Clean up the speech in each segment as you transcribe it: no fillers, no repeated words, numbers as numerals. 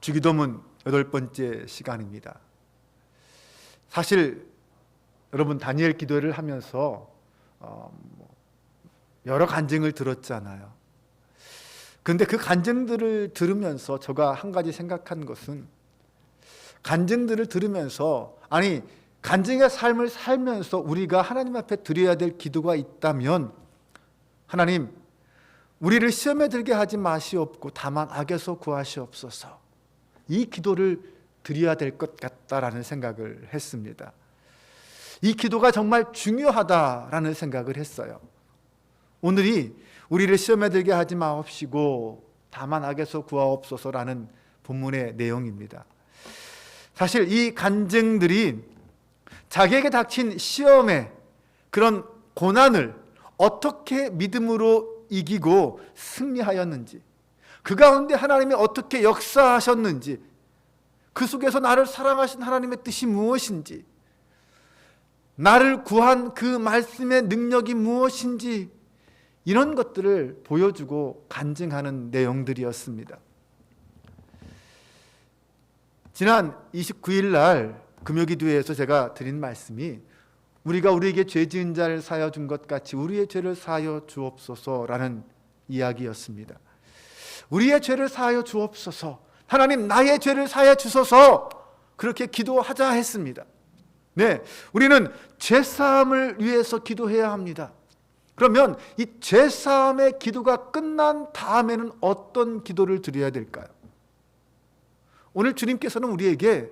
주기도문 8번째 시간입니다. 사실 여러분 다니엘 기도를 하면서 여러 간증을 들었잖아요. 그런데 그 간증들을 들으면서 제가 한 가지 생각한 것은, 간증들을 들으면서 간증의 삶을 살면서 우리가 하나님 앞에 드려야 될 기도가 있다면, 하나님 우리를 시험에 들게 하지 마시옵고 다만 악에서 구하시옵소서, 이 기도를 드려야 될 것 같다라는 생각을 했습니다. 이 기도가 정말 중요하다라는 생각을 했어요. 오늘이 우리를 시험에 들게 하지 마옵시고 다만 악에서 구하옵소서라는 본문의 내용입니다. 사실 이 간증들이 자기에게 닥친 시험의 그런 고난을 어떻게 믿음으로 이기고 승리하였는지, 그 가운데 하나님이 어떻게 역사하셨는지, 그 속에서 나를 사랑하신 하나님의 뜻이 무엇인지, 나를 구한 그 말씀의 능력이 무엇인지, 이런 것들을 보여주고 간증하는 내용들이었습니다. 지난 29일 날 금요기도회에서 제가 드린 말씀이, 우리가 우리에게 죄 지은 자를 사하여 준 것 같이 우리의 죄를 사하여 주옵소서라는 이야기였습니다. 우리의 죄를 사하여 주옵소서, 하나님 나의 죄를 사하여 주소서, 그렇게 기도하자 했습니다. 네, 우리는 죄사함을 위해서 기도해야 합니다. 그러면 이 죄사함의 기도가 끝난 다음에는 어떤 기도를 드려야 될까요? 오늘 주님께서는 우리에게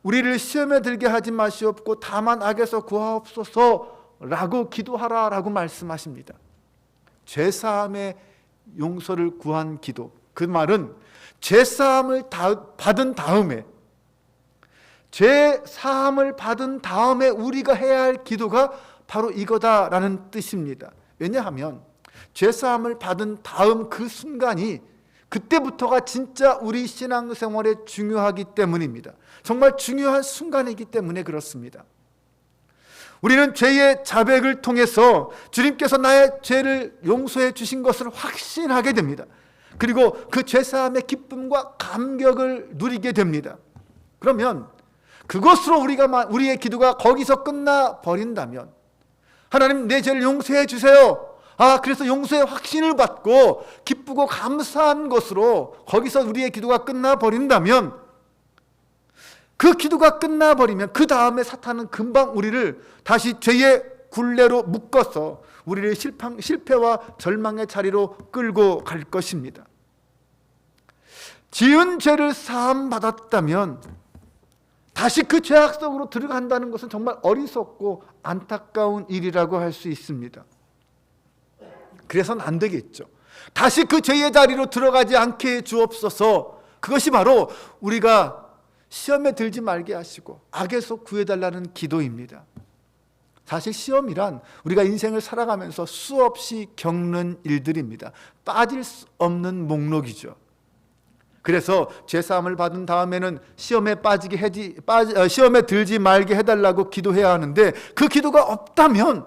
우리를 시험에 들게 하지 마시옵고 다만 악에서 구하옵소서 라고 기도하라라고 말씀하십니다. 죄사함의 용서를 구한 기도, 그 말은 죄사함을 받은 다음에, 죄사함을 받은 다음에 우리가 해야 할 기도가 바로 이거다라는 뜻입니다. 왜냐하면 죄사함을 받은 다음 그 순간이, 그때부터가 진짜 우리 신앙생활에 중요하기 때문입니다. 정말 중요한 순간이기 때문에 그렇습니다. 우리는 죄의 자백을 통해서 주님께서 나의 죄를 용서해 주신 것을 확신하게 됩니다. 그리고 그 죄사함의 기쁨과 감격을 누리게 됩니다. 그러면 그것으로 우리의 기도가 거기서 끝나 버린다면, 하나님 내 죄를 용서해 주세요, 그래서 용서의 확신을 받고 기쁘고 감사한 것으로 거기서 우리의 기도가 끝나버린다면, 그 기도가 끝나버리면 그 다음에 사탄은 금방 우리를 다시 죄의 굴레로 묶어서 우리를 실패와 절망의 자리로 끌고 갈 것입니다. 지은 죄를 사함 받았다면 다시 그 죄악 속으로 들어간다는 것은 정말 어리석고 안타까운 일이라고 할 수 있습니다. 그래서는 안 되겠죠. 다시 그 죄의 자리로 들어가지 않게 주옵소서. 그것이 바로 우리가 시험에 들지 말게 하시고 악에서 구해달라는 기도입니다. 사실 시험이란 우리가 인생을 살아가면서 수없이 겪는 일들입니다. 빠질 수 없는 목록이죠. 그래서 죄사함을 받은 다음에는 시험에 들지 말게 해달라고 기도해야 하는데, 그 기도가 없다면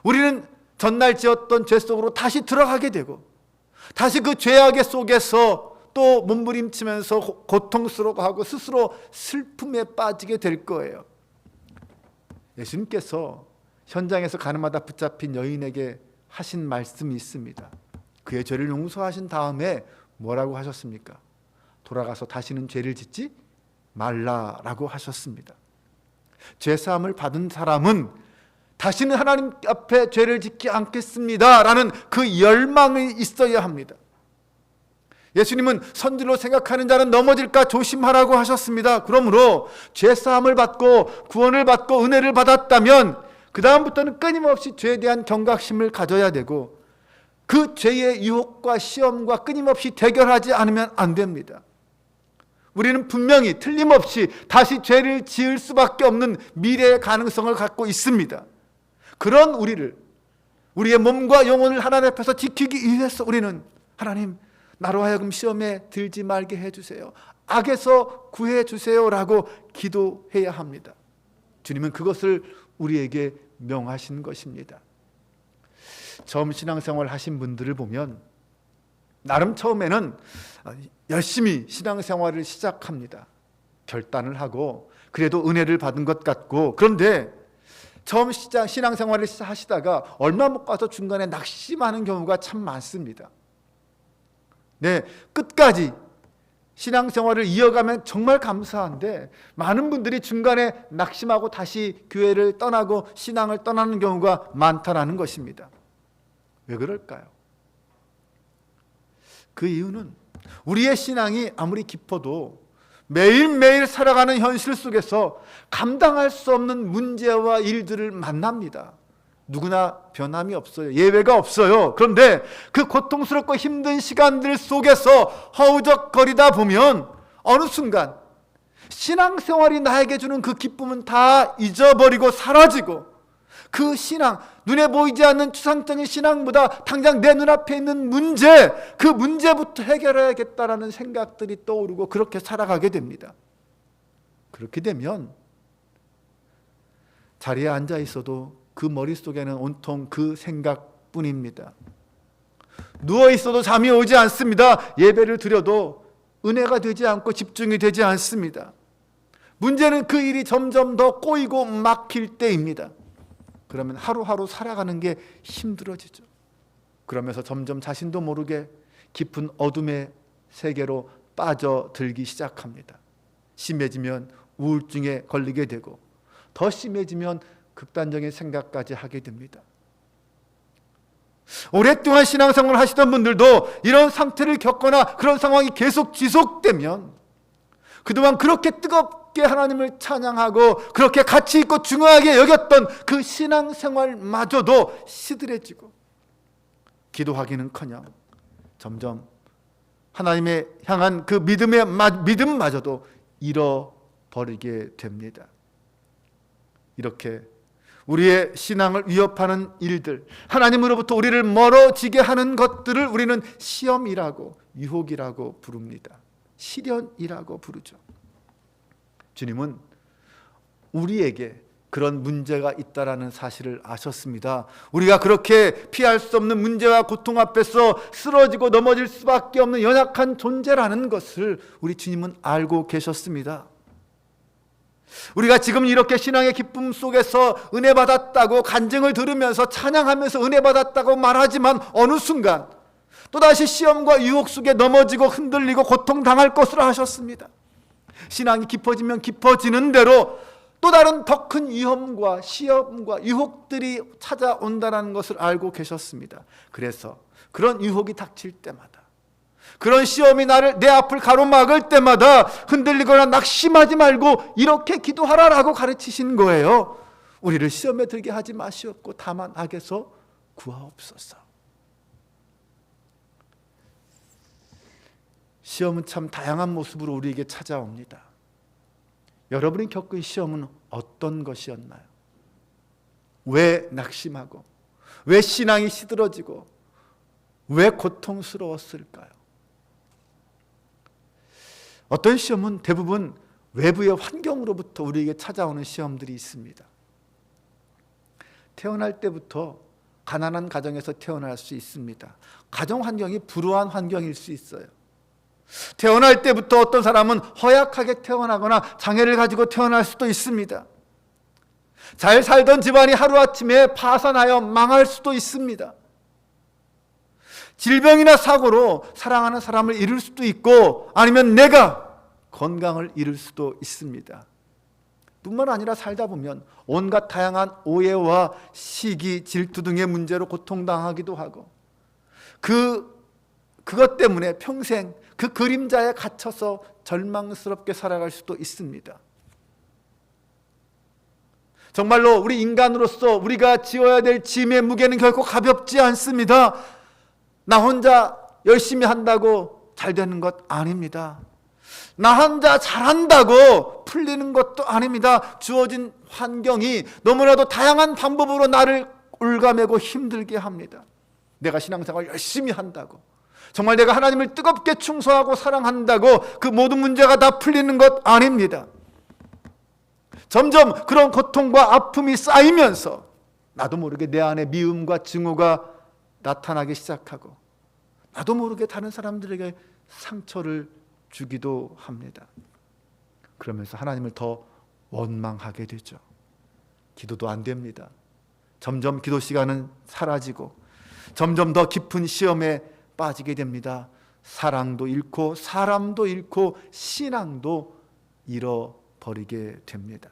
우리는 전날 지었던 죄 속으로 다시 들어가게 되고, 다시 그 죄악의 속에서 또 몸부림치면서 고통스러워하고 스스로 슬픔에 빠지게 될 거예요. 예수님께서 현장에서 가늠하다 붙잡힌 여인에게 하신 말씀이 있습니다. 그의 죄를 용서하신 다음에 뭐라고 하셨습니까? 돌아가서 다시는 죄를 짓지 말라라고 하셨습니다. 죄사함을 받은 사람은 다시는 하나님 앞에 죄를 짓지 않겠습니다라는 그 열망이 있어야 합니다. 예수님은 선지로 생각하는 자는 넘어질까 조심하라고 하셨습니다. 그러므로 죄사함을 받고 구원을 받고 은혜를 받았다면 그 다음부터는 끊임없이 죄에 대한 경각심을 가져야 되고, 그 죄의 유혹과 시험과 끊임없이 대결하지 않으면 안 됩니다. 우리는 분명히 틀림없이 다시 죄를 지을 수밖에 없는 미래의 가능성을 갖고 있습니다. 그런 우리의 몸과 영혼을 하나님 앞에서 지키기 위해서 우리는, 하나님 나로 하여금 시험에 들지 말게 해주세요, 악에서 구해주세요 라고 기도해야 합니다. 주님은 그것을 우리에게 명하신 것입니다. 처음 신앙생활 하신 분들을 보면 나름 처음에는 열심히 신앙생활을 시작합니다. 결단을 하고 그래도 은혜를 받은 것 같고, 그런데 처음 신앙생활을 하시다가 얼마 못 가서 중간에 낙심하는 경우가 참 많습니다. 네, 끝까지 신앙생활을 이어가면 정말 감사한데 많은 분들이 중간에 낙심하고 다시 교회를 떠나고 신앙을 떠나는 경우가 많다라는 것입니다. 왜 그럴까요? 그 이유는 우리의 신앙이 아무리 깊어도 매일매일 살아가는 현실 속에서 감당할 수 없는 문제와 일들을 만납니다. 누구나 변함이 없어요. 예외가 없어요. 그런데 그 고통스럽고 힘든 시간들 속에서 허우적거리다 보면 어느 순간 신앙생활이 나에게 주는 그 기쁨은 다 잊어버리고 사라지고, 그 신앙, 눈에 보이지 않는 추상적인 신앙보다 당장 내 눈앞에 있는 문제, 그 문제부터 해결해야겠다라는 생각들이 떠오르고 그렇게 살아가게 됩니다. 그렇게 되면 자리에 앉아 있어도 그 머릿속에는 온통 그 생각뿐입니다. 누워 있어도 잠이 오지 않습니다. 예배를 드려도 은혜가 되지 않고 집중이 되지 않습니다. 문제는 그 일이 점점 더 꼬이고 막힐 때입니다. 그러면 하루하루 살아가는 게 힘들어지죠. 그러면서 점점 자신도 모르게 깊은 어둠의 세계로 빠져들기 시작합니다. 심해지면 우울증에 걸리게 되고, 더 심해지면 극단적인 생각까지 하게 됩니다. 오랫동안 신앙생활을 하시던 분들도 이런 상태를 겪거나 그런 상황이 계속 지속되면 그동안 그렇게 뜨겁게 하나님을 찬양하고 그렇게 가치 있고 중요하게 여겼던 그 신앙생활마저도 시들해지고, 기도하기는커녕 점점 하나님의 향한 그 믿음마저도 잃어버리게 됩니다. 이렇게 우리의 신앙을 위협하는 일들, 하나님으로부터 우리를 멀어지게 하는 것들을 우리는 시험이라고, 유혹이라고 부릅니다. 시련이라고 부르죠. 주님은 우리에게 그런 문제가 있다라는 사실을 아셨습니다. 우리가 그렇게 피할 수 없는 문제와 고통 앞에서 쓰러지고 넘어질 수밖에 없는 연약한 존재라는 것을 우리 주님은 알고 계셨습니다. 우리가 지금 이렇게 신앙의 기쁨 속에서 은혜 받았다고 간증을 들으면서 찬양하면서 은혜 받았다고 말하지만 어느 순간 또다시 시험과 유혹 속에 넘어지고 흔들리고 고통당할 것으로 하셨습니다. 신앙이 깊어지면 깊어지는 대로 또 다른 더 큰 위험과 시험과 유혹들이 찾아온다는 것을 알고 계셨습니다. 그래서 그런 유혹이 닥칠 때마다, 그런 시험이 내 앞을 가로막을 때마다 흔들리거나 낙심하지 말고 이렇게 기도하라라고 가르치신 거예요. 우리를 시험에 들게 하지 마시옵고 다만 악에서 구하옵소서. 시험은 참 다양한 모습으로 우리에게 찾아옵니다. 여러분이 겪은 시험은 어떤 것이었나요? 왜 낙심하고, 왜 신앙이 시들어지고, 왜 고통스러웠을까요? 어떤 시험은 대부분 외부의 환경으로부터 우리에게 찾아오는 시험들이 있습니다. 태어날 때부터 가난한 가정에서 태어날 수 있습니다. 가정 환경이 불우한 환경일 수 있어요. 태어날 때부터 어떤 사람은 허약하게 태어나거나 장애를 가지고 태어날 수도 있습니다. 잘 살던 집안이 하루아침에 파산하여 망할 수도 있습니다. 질병이나 사고로 사랑하는 사람을 잃을 수도 있고, 아니면 내가 건강을 잃을 수도 있습니다. 뿐만 아니라 살다 보면 온갖 다양한 오해와 시기, 질투 등의 문제로 고통당하기도 하고, 그것 때문에 평생 그 그림자에 갇혀서 절망스럽게 살아갈 수도 있습니다. 정말로 우리 인간으로서 우리가 지어야 될 짐의 무게는 결코 가볍지 않습니다. 나 혼자 열심히 한다고 잘 되는 것 아닙니다. 나 혼자 잘한다고 풀리는 것도 아닙니다. 주어진 환경이 너무나도 다양한 방법으로 나를 올가매고 힘들게 합니다. 내가 신앙생활 열심히 한다고, 정말 내가 하나님을 뜨겁게 충성하고 사랑한다고 그 모든 문제가 다 풀리는 것 아닙니다. 점점 그런 고통과 아픔이 쌓이면서 나도 모르게 내 안에 미움과 증오가 나타나기 시작하고, 나도 모르게 다른 사람들에게 상처를 주기도 합니다. 그러면서 하나님을 더 원망하게 되죠. 기도도 안 됩니다. 점점 기도 시간은 사라지고 점점 더 깊은 시험에 빠지게 됩니다. 사랑도 잃고 사람도 잃고 신앙도 잃어버리게 됩니다.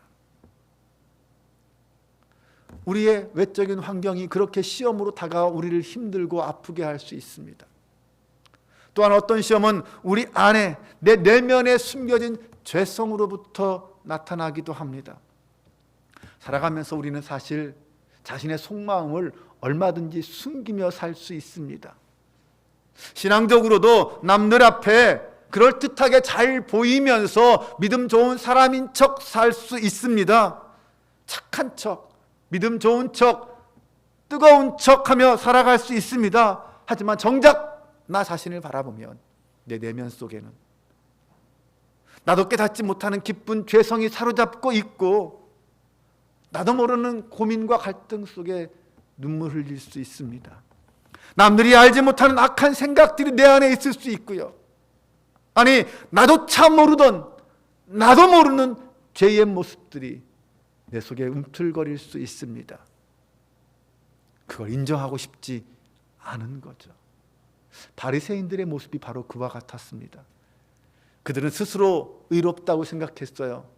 우리의 외적인 환경이 그렇게 시험으로 다가와 우리를 힘들고 아프게 할 수 있습니다. 또한 어떤 시험은 우리 안에 내 내면에 숨겨진 죄성으로부터 나타나기도 합니다. 살아가면서 우리는 사실 자신의 속마음을 얼마든지 숨기며 살 수 있습니다. 신앙적으로도 남들 앞에 그럴듯하게 잘 보이면서 믿음 좋은 사람인 척 살 수 있습니다. 착한 척, 믿음 좋은 척, 뜨거운 척하며 살아갈 수 있습니다. 하지만 정작 나 자신을 바라보면 내 내면 속에는 나도 깨닫지 못하는 깊은 죄성이 사로잡고 있고 나도 모르는 고민과 갈등 속에 눈물 흘릴 수 있습니다. 남들이 알지 못하는 악한 생각들이 내 안에 있을 수 있고요. 아니, 나도 참 모르던 나도 모르는 죄의 모습들이 내 속에 움틀거릴 수 있습니다. 그걸 인정하고 싶지 않은 거죠. 바리새인들의 모습이 바로 그와 같았습니다. 그들은 스스로 의롭다고 생각했어요.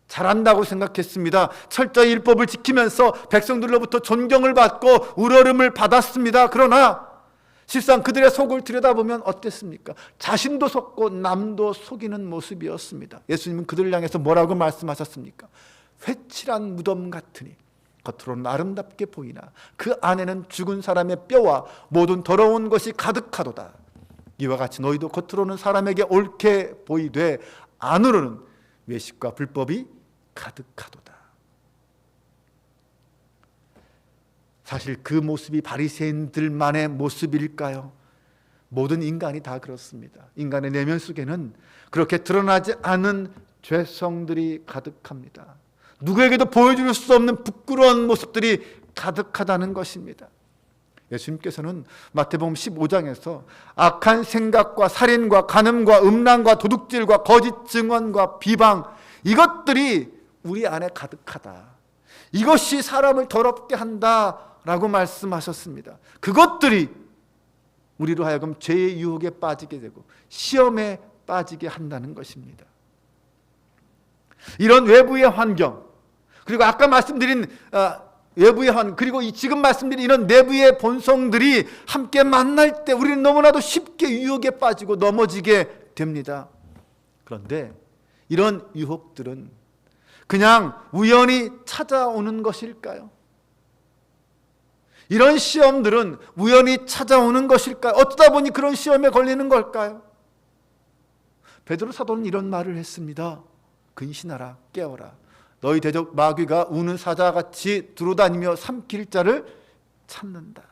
잘한다고 생각했습니다. 철저히 율법을 지키면서 백성들로부터 존경을 받고 우러름을 받았습니다. 그러나 실상 그들의 속을 들여다보면 어땠습니까? 자신도 속고 남도 속이는 모습이었습니다. 예수님은 그들을 향해서 뭐라고 말씀하셨습니까? 회칠한 무덤 같으니 겉으로는 아름답게 보이나 그 안에는 죽은 사람의 뼈와 모든 더러운 것이 가득하도다. 이와 같이 너희도 겉으로는 사람에게 옳게 보이되 안으로는 외식과 불법이 가득하도다. 사실 그 모습이 바리새인들만의 모습일까요? 모든 인간이 다 그렇습니다. 인간의 내면 속에는 그렇게 드러나지 않은 죄성들이 가득합니다. 누구에게도 보여줄 수 없는 부끄러운 모습들이 가득하다는 것입니다. 예수님께서는 마태복음 15장에서 악한 생각과 살인과 간음과 음란과 도둑질과 거짓 증언과 비방, 이것들이 우리 안에 가득하다. 이것이 사람을 더럽게 한다라고 말씀하셨습니다. 그것들이 우리로 하여금 죄의 유혹에 빠지게 되고 시험에 빠지게 한다는 것입니다. 이런 외부의 환경, 그리고 아까 말씀드린 외부의 환경, 그리고 지금 말씀드린 이런 내부의 본성들이 함께 만날 때 우리는 너무나도 쉽게 유혹에 빠지고 넘어지게 됩니다. 그런데 이런 유혹들은 그냥 우연히 찾아오는 것일까요? 이런 시험들은 우연히 찾아오는 것일까요? 어쩌다 보니 그런 시험에 걸리는 걸까요? 베드로 사도는 이런 말을 했습니다. 근신하라, 깨어라. 너희 대적 마귀가 우는 사자같이 두루다니며 삼킬 자를 찾는다.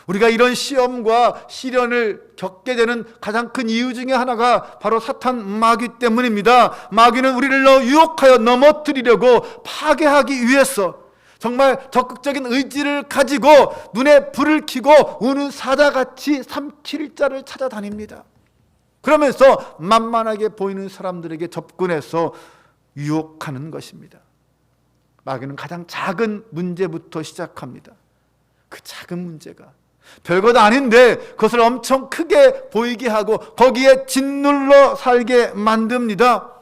우리가 이런 시험과 시련을 겪게 되는 가장 큰 이유 중에 하나가 바로 사탄 마귀 때문입니다. 마귀는 우리를 유혹하여 넘어뜨리려고 파괴하기 위해서 정말 적극적인 의지를 가지고 눈에 불을 켜고 우는 사자같이 삼킬 자를 찾아다닙니다. 그러면서 만만하게 보이는 사람들에게 접근해서 유혹하는 것입니다. 마귀는 가장 작은 문제부터 시작합니다. 그 작은 문제가 별것 아닌데 그것을 엄청 크게 보이게 하고 거기에 짓눌러 살게 만듭니다.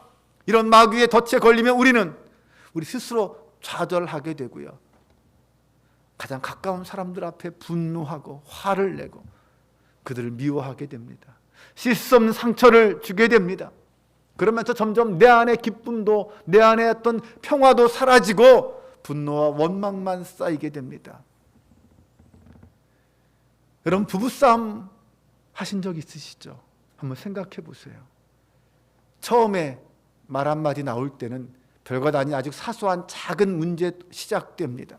이런 마귀의 덫에 걸리면 우리 스스로 좌절하게 되고요. 가장 가까운 사람들 앞에 분노하고 화를 내고 그들을 미워하게 됩니다. 씻을 수 없는 상처를 주게 됩니다. 그러면서 점점 내 안의 기쁨도 내 안의 어떤 평화도 사라지고 분노와 원망만 쌓이게 됩니다. 여러분, 부부싸움 하신 적 있으시죠? 한번 생각해 보세요. 처음에 말 한마디 나올 때는 별것 아닌 아주 사소한 작은 문제 시작됩니다.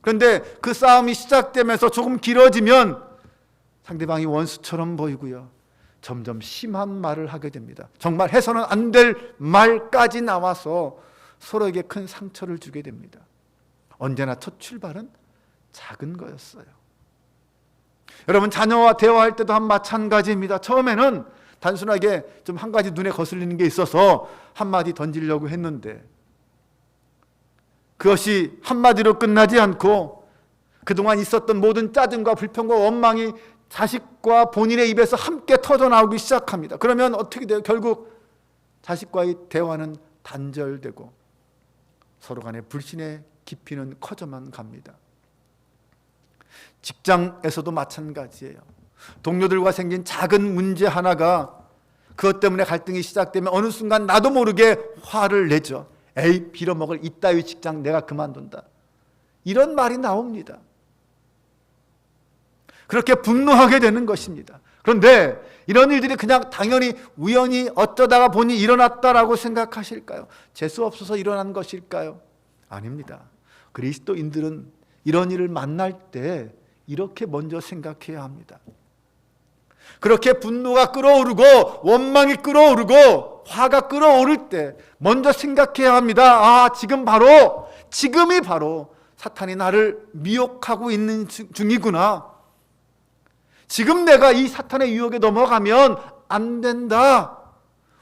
그런데 그 싸움이 시작되면서 조금 길어지면 상대방이 원수처럼 보이고요. 점점 심한 말을 하게 됩니다. 정말 해서는 안 될 말까지 나와서 서로에게 큰 상처를 주게 됩니다. 언제나 첫 출발은 작은 거였어요. 여러분, 자녀와 대화할 때도 한 마찬가지입니다. 처음에는 단순하게 좀 한 가지 눈에 거슬리는 게 있어서 한마디 던지려고 했는데 그것이 한마디로 끝나지 않고 그동안 있었던 모든 짜증과 불평과 원망이 자식과 본인의 입에서 함께 터져나오기 시작합니다. 그러면 어떻게 돼요? 결국 자식과의 대화는 단절되고 서로 간의 불신의 깊이는 커져만 갑니다. 직장에서도 마찬가지예요. 동료들과 생긴 작은 문제 하나가 그것 때문에 갈등이 시작되면 어느 순간 나도 모르게 화를 내죠. 에이, 빌어먹을 이따위 직장 내가 그만둔다. 이런 말이 나옵니다. 그렇게 분노하게 되는 것입니다. 그런데 이런 일들이 그냥 당연히 우연히 어쩌다가 보니 일어났다라고 생각하실까요? 재수 없어서 일어난 것일까요? 아닙니다. 그리스도인들은 이런 일을 만날 때 이렇게 먼저 생각해야 합니다. 그렇게 분노가 끓어오르고 원망이 끓어오르고 화가 끓어오를 때 먼저 생각해야 합니다. 지금이 바로 사탄이 나를 미혹하고 있는 중이구나. 지금 내가 이 사탄의 유혹에 넘어가면 안 된다.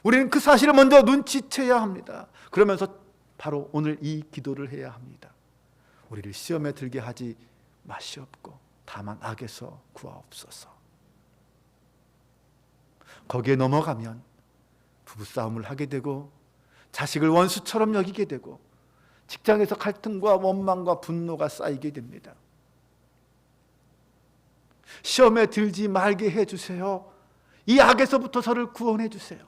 우리는 그 사실을 먼저 눈치채야 합니다. 그러면서 바로 오늘 이 기도를 해야 합니다. 우리를 시험에 들게 하지 마시옵고 다만 악에서 구하옵소서. 거기에 넘어가면 부부싸움을 하게 되고 자식을 원수처럼 여기게 되고 직장에서 갈등과 원망과 분노가 쌓이게 됩니다. 시험에 들지 말게 해주세요. 이 악에서부터 저를 구원해 주세요.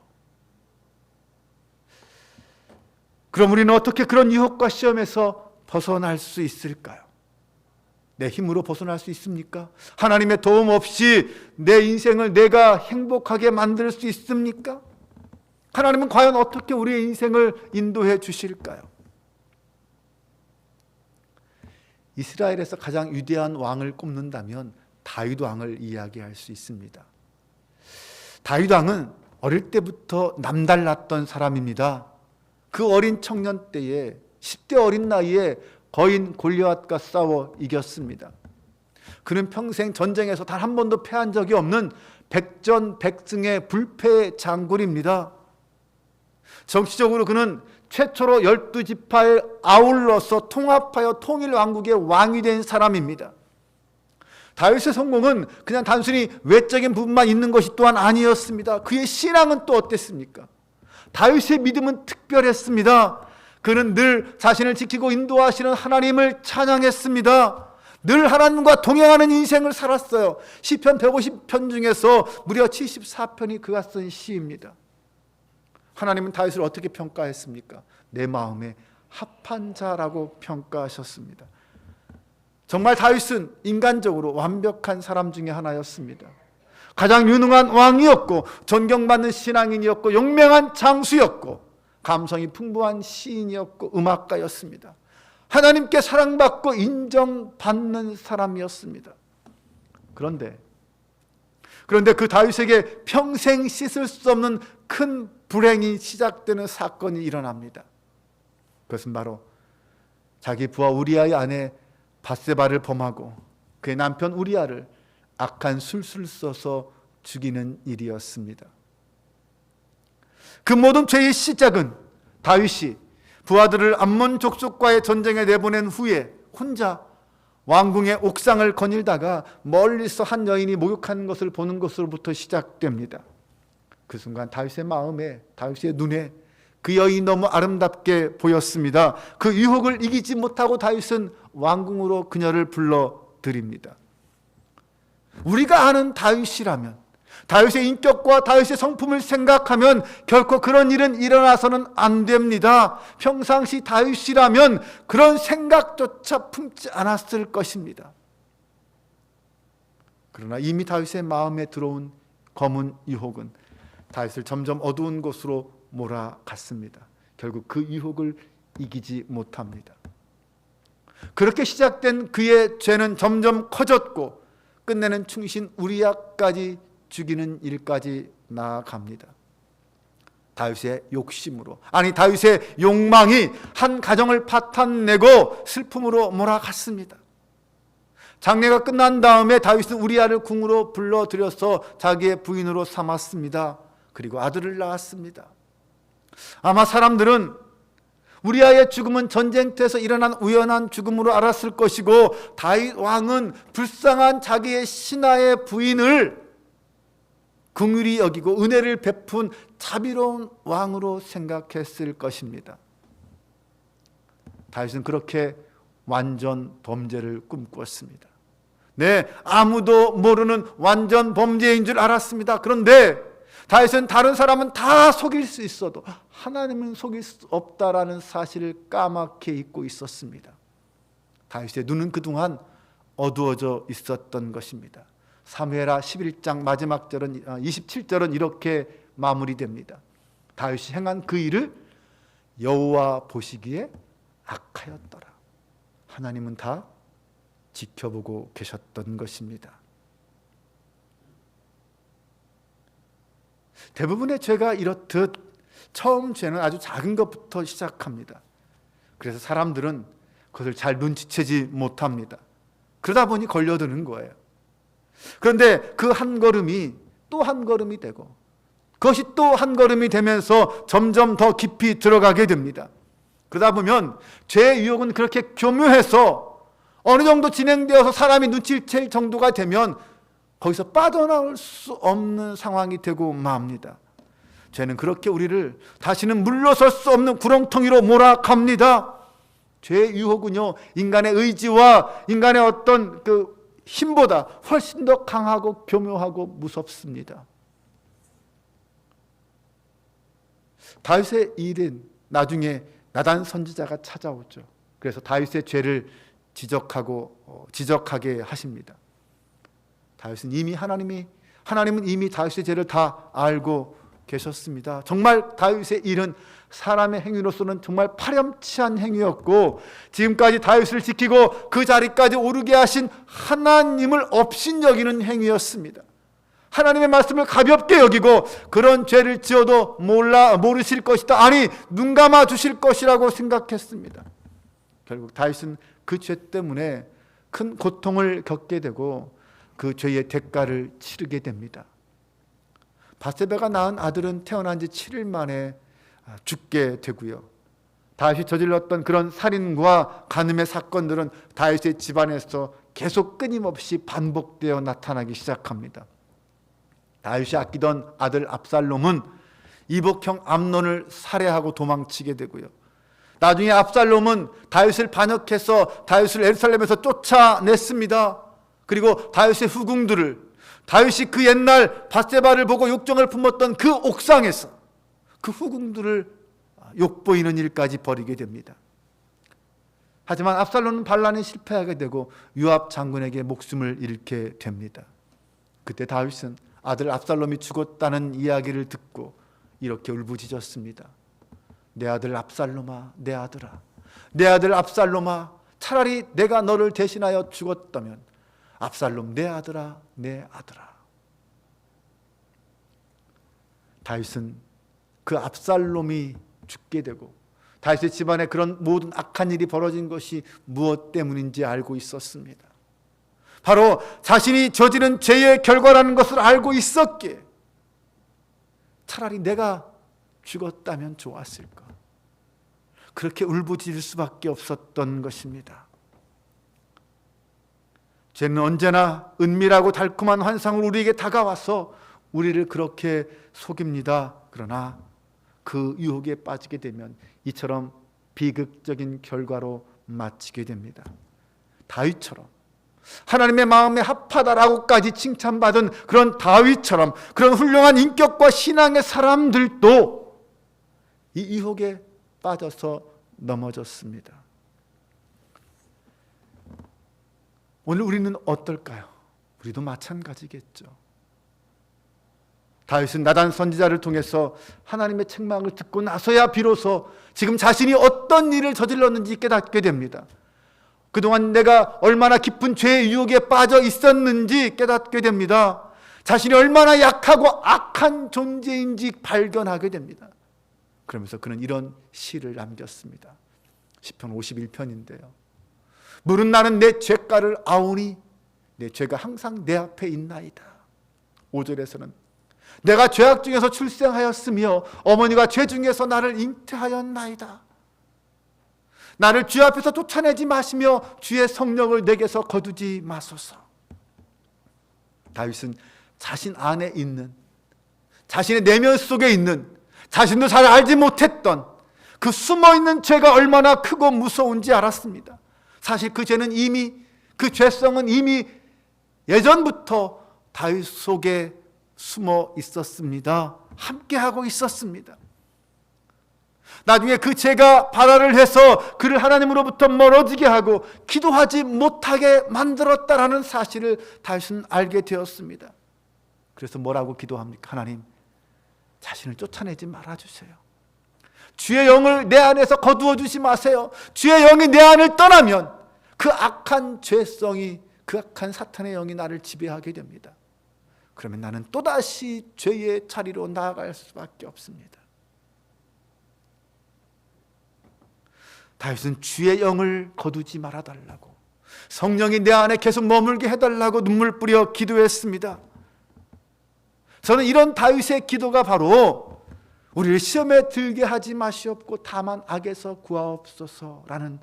그럼 우리는 어떻게 그런 유혹과 시험에서 벗어날 수 있을까요? 내 힘으로 벗어날 수 있습니까? 하나님의 도움 없이 내 인생을 내가 행복하게 만들 수 있습니까? 하나님은 과연 어떻게 우리의 인생을 인도해 주실까요? 이스라엘에서 가장 위대한 왕을 꼽는다면 다윗 왕을 이야기할 수 있습니다. 다윗 왕은 어릴 때부터 남달랐던 사람입니다. 그 어린 청년 때에 10대 어린 나이에 거인 골리앗과 싸워 이겼습니다. 그는 평생 전쟁에서 단 한 번도 패한 적이 없는 백전백승의 불패 장군입니다. 정치적으로 그는 최초로 12지파에 아울러서 통합하여 통일왕국의 왕이 된 사람입니다. 다윗의 성공은 그냥 단순히 외적인 부분만 있는 것이 또한 아니었습니다. 그의 신앙은 또 어땠습니까? 다윗의 믿음은 특별했습니다. 그는 늘 자신을 지키고 인도하시는 하나님을 찬양했습니다. 늘 하나님과 동행하는 인생을 살았어요. 시편 150편 중에서 무려 74편이 그가 쓴 시입니다. 하나님은 다윗을 어떻게 평가했습니까? 내 마음에 합한 자라고 평가하셨습니다. 정말 다윗은 인간적으로 완벽한 사람 중에 하나였습니다. 가장 유능한 왕이었고 존경받는 신앙인이었고 용맹한 장수였고 감성이 풍부한 시인이었고 음악가였습니다. 하나님께 사랑받고 인정받는 사람이었습니다. 그런데 그 다윗에게 평생 씻을 수 없는 큰 불행이 시작되는 사건이 일어납니다. 그것은 바로 자기 부하 우리아의 아내 밧세바를 범하고 그의 남편 우리아를 악한 술수를 써서 죽이는 일이었습니다. 그 모든 죄의 시작은 다윗이 부하들을 암몬 족속과의 전쟁에 내보낸 후에 혼자 왕궁의 옥상을 거닐다가 멀리서 한 여인이 목욕하는 것을 보는 것으로부터 시작됩니다. 그 순간 다윗의 마음에, 다윗의 눈에 그 여인이 너무 아름답게 보였습니다. 그 유혹을 이기지 못하고 다윗은 왕궁으로 그녀를 불러들입니다. 우리가 아는 다윗이라면, 다윗의 인격과 다윗의 성품을 생각하면 결코 그런 일은 일어나서는 안 됩니다. 평상시 다윗이라면 그런 생각조차 품지 않았을 것입니다. 그러나 이미 다윗의 마음에 들어온 검은 유혹은 다윗을 점점 어두운 곳으로 몰아갔습니다. 결국 그 유혹을 이기지 못합니다. 그렇게 시작된 그의 죄는 점점 커졌고 끝내는 충신 우리아까지 죽이는 일까지 나아갑니다. 다윗의 욕심으로, 다윗의 욕망이 한 가정을 파탄내고 슬픔으로 몰아갔습니다. 장례가 끝난 다음에 다윗은 우리아를 궁으로 불러들여서 자기의 부인으로 삼았습니다. 그리고 아들을 낳았습니다. 아마 사람들은 우리아의 죽음은 전쟁터에서 일어난 우연한 죽음으로 알았을 것이고, 다윗 왕은 불쌍한 자기의 신하의 부인을 긍휼히 여기고 은혜를 베푼 자비로운 왕으로 생각했을 것입니다. 다윗은 그렇게 완전 범죄를 꿈꾸었습니다. 네, 아무도 모르는 완전 범죄인 줄 알았습니다. 그런데 다윗은 다른 사람은 다 속일 수 있어도 하나님은 속일 수 없다라는 사실을 까맣게 잊고 있었습니다. 다윗의 눈은 그동안 어두워져 있었던 것입니다. 사무엘하 11장 마지막 절은 27절은 이렇게 마무리됩니다. 다윗이 행한 그 일을 여호와 보시기에 악하였더라. 하나님은 다 지켜보고 계셨던 것입니다. 대부분의 죄가 이렇듯 처음 죄는 아주 작은 것부터 시작합니다. 그래서 사람들은 그것을 잘 눈치채지 못합니다. 그러다 보니 걸려드는 거예요. 그런데 그 한 걸음이 또 한 걸음이 되고, 그것이 또 한 걸음이 되면서 점점 더 깊이 들어가게 됩니다. 그러다 보면 죄의 유혹은 그렇게 교묘해서 어느 정도 진행되어서 사람이 눈치를 챌 정도가 되면 거기서 빠져나올 수 없는 상황이 되고 맙니다. 죄는 그렇게 우리를 다시는 물러설 수 없는 구렁텅이로 몰아갑니다. 죄의 유혹은요, 인간의 의지와 인간의 어떤 그 힘보다 훨씬 더 강하고 교묘하고 무섭습니다. 다윗의 일은 나중에 나단 선지자가 찾아오죠. 그래서 다윗의 죄를 지적하게 하십니다. 다윗은 이미 하나님은 이미 다윗의 죄를 다 알고 계셨습니다. 정말 다윗의 일은 사람의 행위로서는 정말 파렴치한 행위였고, 지금까지 다윗을 지키고 그 자리까지 오르게 하신 하나님을 업신여기는 행위였습니다. 하나님의 말씀을 가볍게 여기고 그런 죄를 지어도 모르실 것이다, 아니 눈 감아 주실 것이라고 생각했습니다. 결국 다윗은 그 죄 때문에 큰 고통을 겪게 되고 그 죄의 대가를 치르게 됩니다. 바세바가 낳은 아들은 태어난 지 7일 만에 죽게 되고요. 다윗이 저질렀던 그런 살인과 간음의 사건들은 다윗의 집안에서 계속 끊임없이 반복되어 나타나기 시작합니다. 다윗이 아끼던 아들 압살롬은 이복형 암논을 살해하고 도망치게 되고요. 나중에 압살롬은 다윗을 반역해서 다윗을 예루살렘에서 쫓아냈습니다. 그리고 다윗의 후궁들을, 다윗이 그 옛날 밧세바를 보고 욕정을 품었던 그 옥상에서 그 후궁들을 욕보이는 일까지 벌이게 됩니다. 하지만 압살롬은 반란에 실패하게 되고 요압 장군에게 목숨을 잃게 됩니다. 그때 다윗은 아들 압살롬이 죽었다는 이야기를 듣고 이렇게 울부짖었습니다. 내 아들 압살롬아, 내 아들아, 내 아들 압살롬아, 차라리 내가 너를 대신하여 죽었다면 압살롬 내 아들아, 내 아들아. 다윗은 그 압살롬이 죽게 되고 다윗의 집안에 그런 모든 악한 일이 벌어진 것이 무엇 때문인지 알고 있었습니다. 바로 자신이 저지른 죄의 결과라는 것을 알고 있었기에 차라리 내가 죽었다면 좋았을까, 그렇게 울부짖을 수밖에 없었던 것입니다. 죄는 언제나 은밀하고 달콤한 환상으로 우리에게 다가와서 우리를 그렇게 속입니다. 그러나 그 유혹에 빠지게 되면 이처럼 비극적인 결과로 마치게 됩니다. 다윗처럼 하나님의 마음에 합하다라고까지 칭찬받은 그런 다윗처럼 그런 훌륭한 인격과 신앙의 사람들도 이 유혹에 빠져서 넘어졌습니다. 오늘 우리는 어떨까요? 우리도 마찬가지겠죠. 다윗은 나단 선지자를 통해서 하나님의 책망을 듣고 나서야 비로소 지금 자신이 어떤 일을 저질렀는지 깨닫게 됩니다. 그동안 내가 얼마나 깊은 죄의 유혹에 빠져 있었는지 깨닫게 됩니다. 자신이 얼마나 약하고 악한 존재인지 발견하게 됩니다. 그러면서 그는 이런 시를 남겼습니다. 시편 51편인데요. 물은 나는 내 죄가를 아오니 내 죄가 항상 내 앞에 있나이다. 5절에서는 내가 죄악 중에서 출생하였으며 어머니가 죄 중에서 나를 잉태하였나이다. 나를 주 앞에서 쫓아내지 마시며 주의 성령을 내게서 거두지 마소서. 다윗은 자신 안에 있는, 자신의 내면 속에 있는, 자신도 잘 알지 못했던 그 숨어있는 죄가 얼마나 크고 무서운지 알았습니다. 사실 그 죄는 이미, 그 죄성은 이미 예전부터 다윗 속에 숨어 있었습니다. 함께하고 있었습니다. 나중에 그 죄가 발화를 해서 그를 하나님으로부터 멀어지게 하고 기도하지 못하게 만들었다라는 사실을 다윗은 알게 되었습니다. 그래서 뭐라고 기도합니까? 하나님, 자신을 쫓아내지 말아주세요. 주의 영을 내 안에서 거두어 주지 마세요. 주의 영이 내 안을 떠나면 그 악한 죄성이, 그 악한 사탄의 영이 나를 지배하게 됩니다. 그러면 나는 또다시 죄의 자리로 나아갈 수밖에 없습니다. 다윗은 주의 영을 거두지 말아달라고, 성령이 내 안에 계속 머물게 해달라고 눈물 뿌려 기도했습니다. 저는 이런 다윗의 기도가 바로 우리를 시험에 들게 하지 마시옵고 다만 악에서 구하옵소서라는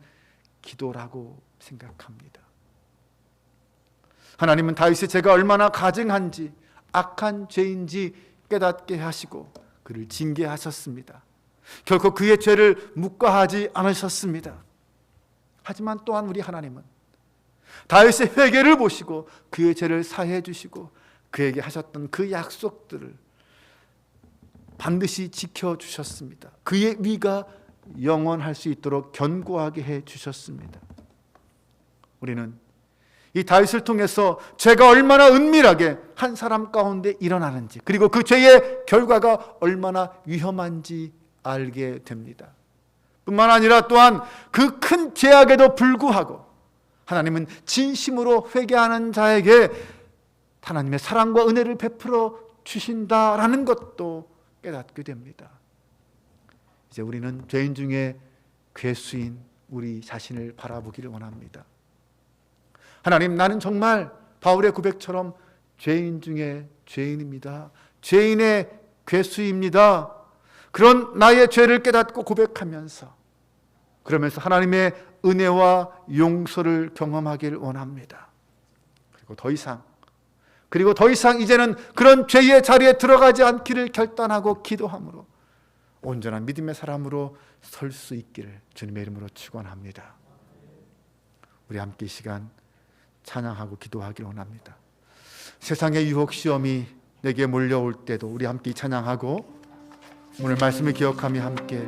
기도라고 생각합니다. 하나님은 다윗의 죄가 얼마나 가증한지, 악한 죄인지 깨닫게 하시고 그를 징계하셨습니다. 결코 그의 죄를 묵과하지 않으셨습니다. 하지만 또한 우리 하나님은 다윗의 회개를 보시고 그의 죄를 사해 주시고 그에게 하셨던 그 약속들을 반드시 지켜주셨습니다. 그의 위가 영원할 수 있도록 견고하게 해주셨습니다. 우리는 이 다윗을 통해서 죄가 얼마나 은밀하게 한 사람 가운데 일어나는지, 그리고 그 죄의 결과가 얼마나 위험한지 알게 됩니다. 뿐만 아니라 또한 그 큰 죄악에도 불구하고 하나님은 진심으로 회개하는 자에게 하나님의 사랑과 은혜를 베풀어 주신다라는 것도 깨닫게 됩니다. 이제 우리는 죄인 중에 괴수인 우리 자신을 바라보기를 원합니다. 하나님, 나는 정말 바울의 고백처럼 죄인 중에 죄인입니다. 죄인의 괴수입니다. 그런 나의 죄를 깨닫고 고백하면서, 그러면서 하나님의 은혜와 용서를 경험하기를 원합니다. 그리고 더 이상 이제는 그런 죄의 자리에 들어가지 않기를 결단하고 기도함으로 온전한 믿음의 사람으로 설 수 있기를 주님의 이름으로 축원합니다. 우리 함께 이 시간 찬양하고 기도하기를 원합니다. 세상의 유혹 시험이 내게 몰려올 때도 우리 함께 찬양하고 오늘 말씀을 기억하며 함께